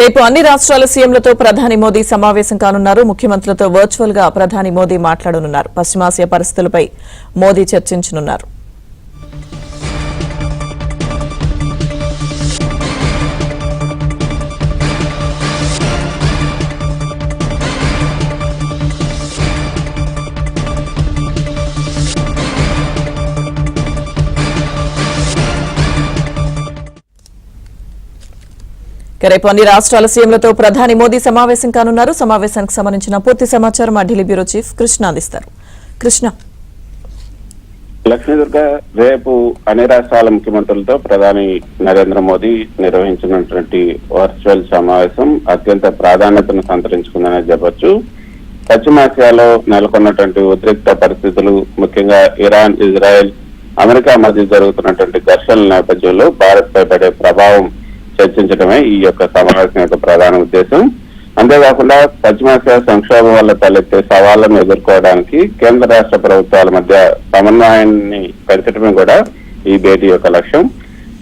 రేపు అన్ని రాష్ట్రాల సీఎంలతో ప్రధాని మోదీ సమావేశం కానున్నారు. ముఖ్యమంత్రులతో వర్చువల్ గా ప్రధాని మోదీ మాట్లాడనున్నారు. పశ్చిమాసియా పరిస్థితులపై మోదీ చర్చించనున్నారు. రేపు అన్ని రాష్ట్రాల సీఎంలతో ప్రధాని మోదీ సమావేశం కానున్నారు. సమావేశానికి సంబంధించిన పూర్తి సమాచారం మా ఢిల్లీ బ్యూరో చీఫ్ కృష్ణ అందిస్తారు. కృష్ణ, లక్ష్మీదుర్గ, రేపు అన్ని రాష్ట్రాల ముఖ్యమంత్రులతో ప్రధాని నరేంద్ర మోదీ నిర్వహించినటువంటి వర్చువల్ సమావేశం అత్యంత ప్రాధాన్యతను సంతరించుకుందని చెప్పొచ్చు. పశ్చిమాసియాలో నెలకొన్నటువంటి ఉద్రిక్త పరిస్థితులు, ముఖ్యంగా ఇరాన్, ఇజ్రాయెల్, అమెరికా మధ్య జరుగుతున్నటువంటి ఘర్షణల నేపథ్యంలో భారత్ పై పడే ప్రభావం చర్చించడమే ఈ యొక్క సమావేశం యొక్క ప్రధాన ఉద్దేశం. అంతేకాకుండా పశ్చిమాసియా సంక్షోభం వల్ల తలెత్తే సవాళ్లను ఎదుర్కోవడానికి కేంద్ర రాష్ట్ర ప్రభుత్వాల మధ్య సమన్వయాన్ని పెంచడమే కూడా ఈ భేటీ యొక్క లక్ష్యం.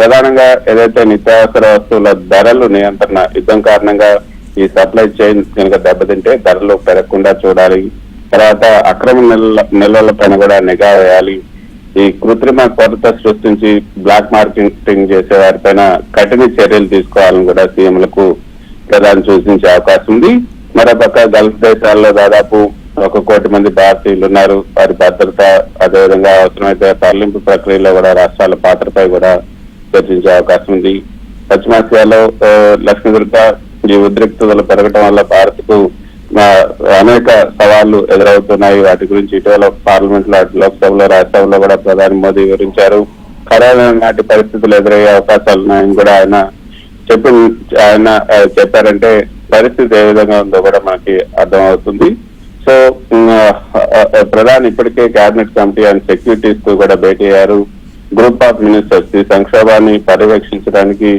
ప్రధానంగా ఏదైతే నిత్యావసర వస్తువుల ధరలు నియంత్రణ యుద్ధం కారణంగా ఈ సప్లై చైన్ కనుక దెబ్బతింటే ధరలు పెరగకుండా చూడాలి. తర్వాత అక్రమ నిల్వల పైన కూడా నిఘా వేయాలి. ఈ కృత్రిమ కొరత సృష్టించి బ్లాక్ మార్కెటింగ్ చేసే వారిపైన కఠిన చర్యలు తీసుకోవాలని కూడా సీఎంలకు ప్రధాని సూచించే అవకాశం ఉంది. మరోపక్క గల్ఫ్ దేశాల్లో దాదాపు 1 కోటి మంది భారతీయులు ఉన్నారు. వారి భద్రత, అదేవిధంగా అవసరమైతే తరలింపు ప్రక్రియలో కూడా రాష్ట్రాల పాత్రపై కూడా చర్చించే అవకాశం ఉంది. పశ్చిమాసియాలో లక్ష్మీదుర్గ, ఈ ఉద్రిక్తతలు పెరగడం వల్ల భారత్ కు అనేక సవాళ్లు ఎదురవుతున్నాయి. వాటి గురించి ఇటీవల పార్లమెంట్ లో, లోక్సభలో, రాజ్యసభలో కూడా ప్రధాని మోదీ వివరించారు. కరోనా నాటి పరిస్థితులు ఎదురయ్యే అవకాశాలు ఉన్నాయని కూడా ఆయన చెప్పారంటే పరిస్థితి ఏ విధంగా ఉందో కూడా మనకి అర్థమవుతుంది. సో ప్రధాని ఇప్పటికే కేబినెట్ కమిటీ అండ్ సెక్యూరిటీస్ తో కూడా భేటీ అయ్యారు. గ్రూప్ ఆఫ్ మినిస్టర్స్ ఈ సంక్షోభాన్ని పర్యవేక్షించడానికి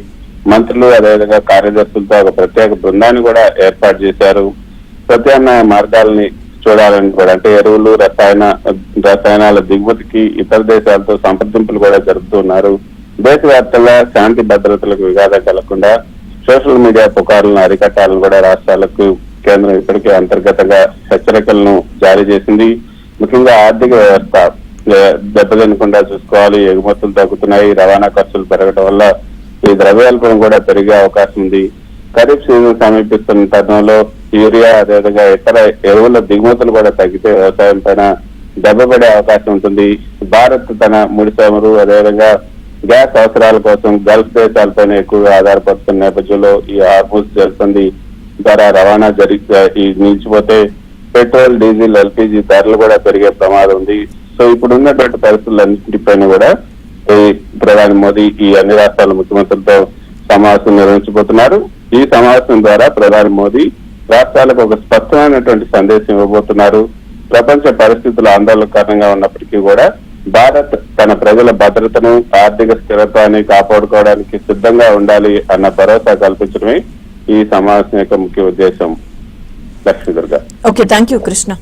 మంత్రులు, అదేవిధంగా కార్యదర్శులతో ఒక ప్రత్యేక బృందాన్ని కూడా ఏర్పాటు చేశారు. ప్రత్యామ్నాయ మార్గాలని చూడాలని కూడా, అంటే ఎరువులు, రసాయనాల దిగుమతికి ఇతర దేశాలతో సంప్రదింపులు కూడా జరుపుతున్నారు. దేశవ్యాప్తంగా శాంతి భద్రతలకు విఘాతం కలగకుండా సోషల్ మీడియా పుకారులను అరికట్టాలని కూడా రాష్ట్రాలకు కేంద్రం ఇప్పటికే అంతర్గతంగా హెచ్చరికలను జారీ చేసింది. ముఖ్యంగా ఆర్థిక వ్యవస్థ దెబ్బతినకుండా చూసుకోవాలి. ఎగుమతులు తగ్గుతున్నాయి, రవాణా ఖర్చులు పెరగడం వల్ల ఈ ద్రవ్యోల్బణం కూడా పెరిగే అవకాశం ఉంది. ఖరీఫ్ సీజన్ సమీపిస్తున్న తరుణంలో యూరియా, అదేవిధంగా ఇతర ఎరువుల దిగుమతులు కూడా తగ్గితే వ్యవసాయం పైన దెబ్బపడే అవకాశం ఉంటుంది. భారత్ తన ముడి చమురు, అదేవిధంగా గ్యాస్ అవసరాల కోసం గల్ఫ్ దేశాలపైన ఎక్కువగా ఆధారపడుతున్న నేపథ్యంలో ఈ హార్మూజ్ జల్సంధి ద్వారా రవాణా నిలిచిపోతే పెట్రోల్, డీజిల్, ఎల్పీజీ ధరలు కూడా పెరిగే ప్రమాదం ఉంది. సో ఇప్పుడు ఉన్నటువంటి పరిస్థితులన్నింటిపైన కూడా ప్రధాని మోదీ ఈ అన్ని రాష్ట్రాల ముఖ్యమంత్రులతో సమావేశం నిర్వహించబోతున్నారు. ఈ సమావేశం ద్వారా ప్రధాని మోదీ రాష్ట్రాలకు ఒక స్పష్టమైనటువంటి సందేశం ఇవ్వబోతున్నారు. ప్రపంచ పరిస్థితులు ఆందోళన కారణంగా ఉన్నప్పటికీ కూడా భారత్ తన ప్రజల భద్రతను, ఆర్థిక స్థిరత్వాన్ని కాపాడుకోవడానికి సిద్ధంగా ఉండాలి అన్న భరోసా కల్పించడమే ఈ సమావేశం యొక్క ముఖ్య ఉద్దేశం. Lakshmi Durga. Okay, thank you Krishna.